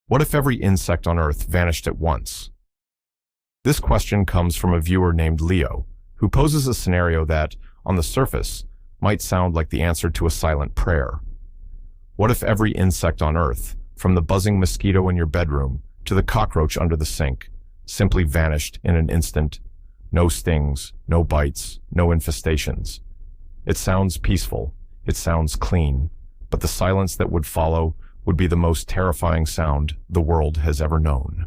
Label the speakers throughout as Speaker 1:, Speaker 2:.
Speaker 1: What if every insect on Earth vanished at once? This question comes from a viewer named Leo, who poses a scenario that, on the surface, might sound like the answer to a silent prayer. What if every insect on Earth, from the buzzing mosquito in your bedroom to the cockroach under the sink, simply vanished in an instant? No stings, no bites, no infestations. It sounds peaceful, it sounds clean, but the silence that would follow would be the most terrifying sound the world has ever known.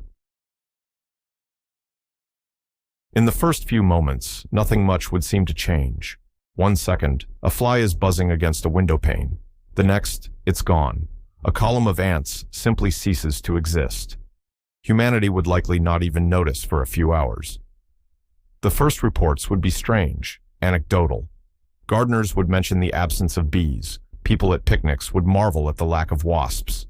Speaker 1: In the first few moments, nothing much would seem to change. 1 second, a fly is buzzing against a window pane. The next, it's gone. A column of ants simply ceases to exist. Humanity would likely not even notice for a few hours. The first reports would be strange, anecdotal. Gardeners would mention the absence of bees. People at picnics would marvel at the lack of wasps.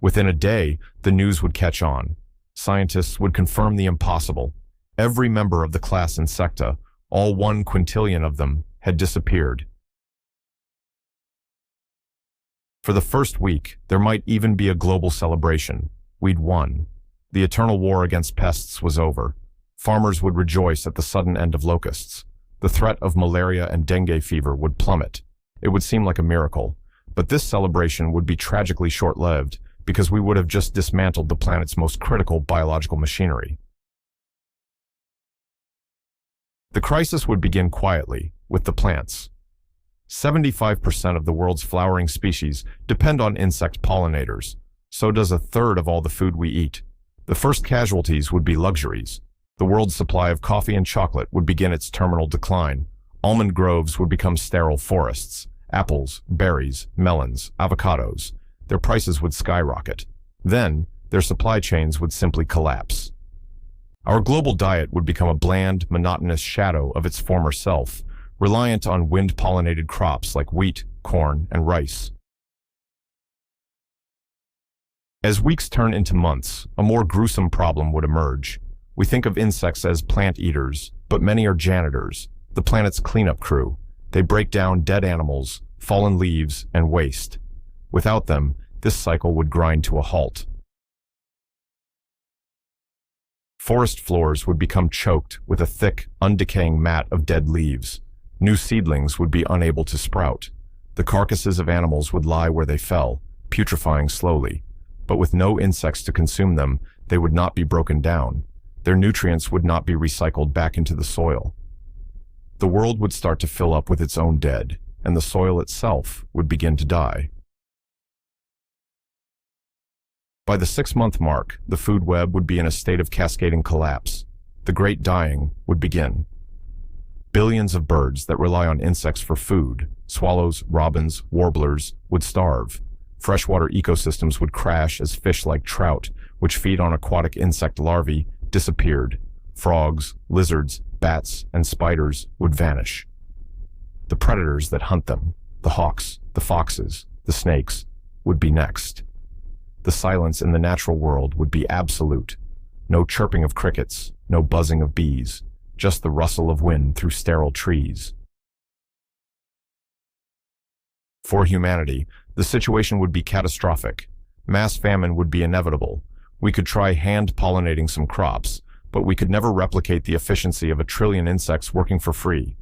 Speaker 1: Within a day, the news would catch on. Scientists would confirm the impossible. Every member of the class Insecta, all 1 quintillion of them, had disappeared. For the first week, there might even be a global celebration. We'd won. The eternal war against pests was over. Farmers would rejoice at the sudden end of locusts. The threat of malaria and dengue fever would plummet. It would seem like a miracle, but this celebration would be tragically short-lived because we would have just dismantled the planet's most critical biological machinery. The crisis would begin quietly, with the plants. 75% of the world's flowering species depend on insect pollinators. So does a third of all the food we eat. The first casualties would be luxuries. The world's supply of coffee and chocolate would begin its terminal decline. Almond groves would become sterile forests. Apples, berries, melons, avocados. Their prices would skyrocket. Then, their supply chains would simply collapse. Our global diet would become a bland, monotonous shadow of its former self, reliant on wind-pollinated crops like wheat, corn, and rice. As weeks turn into months, a more gruesome problem would emerge. We think of insects as plant eaters, but many are janitors, the planet's cleanup crew. They break down dead animals, fallen leaves, and waste. Without them, this cycle would grind to a halt. Forest floors would become choked with a thick, undecaying mat of dead leaves. New seedlings would be unable to sprout. The carcasses of animals would lie where they fell, putrefying slowly. But with no insects to consume them, they would not be broken down. Their nutrients would not be recycled back into the soil. The world would start to fill up with its own dead, and the soil itself would begin to die. By the 6-month mark, the food web would be in a state of cascading collapse. The great dying would begin. Billions of birds that rely on insects for food, swallows, robins, warblers, would starve. Freshwater ecosystems would crash as fish like trout, which feed on aquatic insect larvae, disappeared. Frogs, lizards, bats, and spiders would vanish. The predators that hunt them, the hawks, the foxes, the snakes, would be next. The silence in the natural world would be absolute. No chirping of crickets, no buzzing of bees, just the rustle of wind through sterile trees. For humanity, the situation would be catastrophic. Mass famine would be inevitable. We could try hand-pollinating some crops, but we could never replicate the efficiency of 1 trillion insects working for free.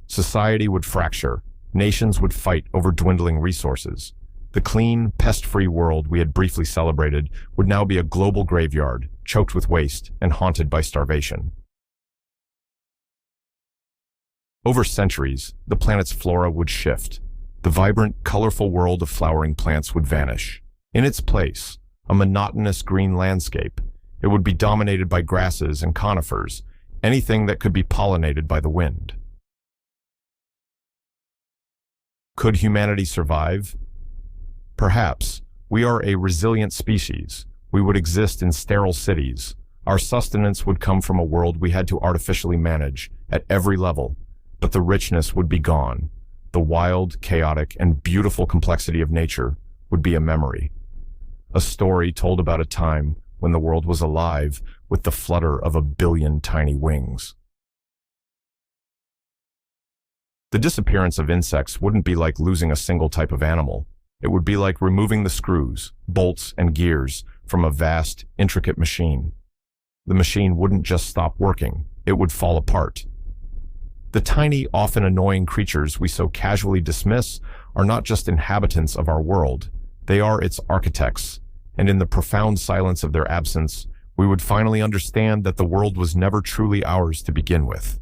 Speaker 1: Society would fracture. Nations would fight over dwindling resources. The clean, pest-free world we had briefly celebrated would now be a global graveyard, choked with waste and haunted by starvation. Over centuries, the planet's flora would shift. The vibrant, colorful world of flowering plants would vanish. In its place, a monotonous green landscape. It would be dominated by grasses and conifers, anything that could be pollinated by the wind. Could humanity survive? Perhaps. We are a resilient species. We would exist in sterile cities. Our sustenance would come from a world we had to artificially manage at every level, but the richness would be gone. The wild, chaotic, and beautiful complexity of nature would be a memory. A story told about a time when the world was alive with the flutter of 1 billion tiny wings. The disappearance of insects wouldn't be like losing a single type of animal. It would be like removing the screws, bolts, and gears from a vast, intricate machine. The machine wouldn't just stop working, it would fall apart. The tiny, often annoying creatures we so casually dismiss are not just inhabitants of our world, they are its architects, and in the profound silence of their absence, we would finally understand that the world was never truly ours to begin with.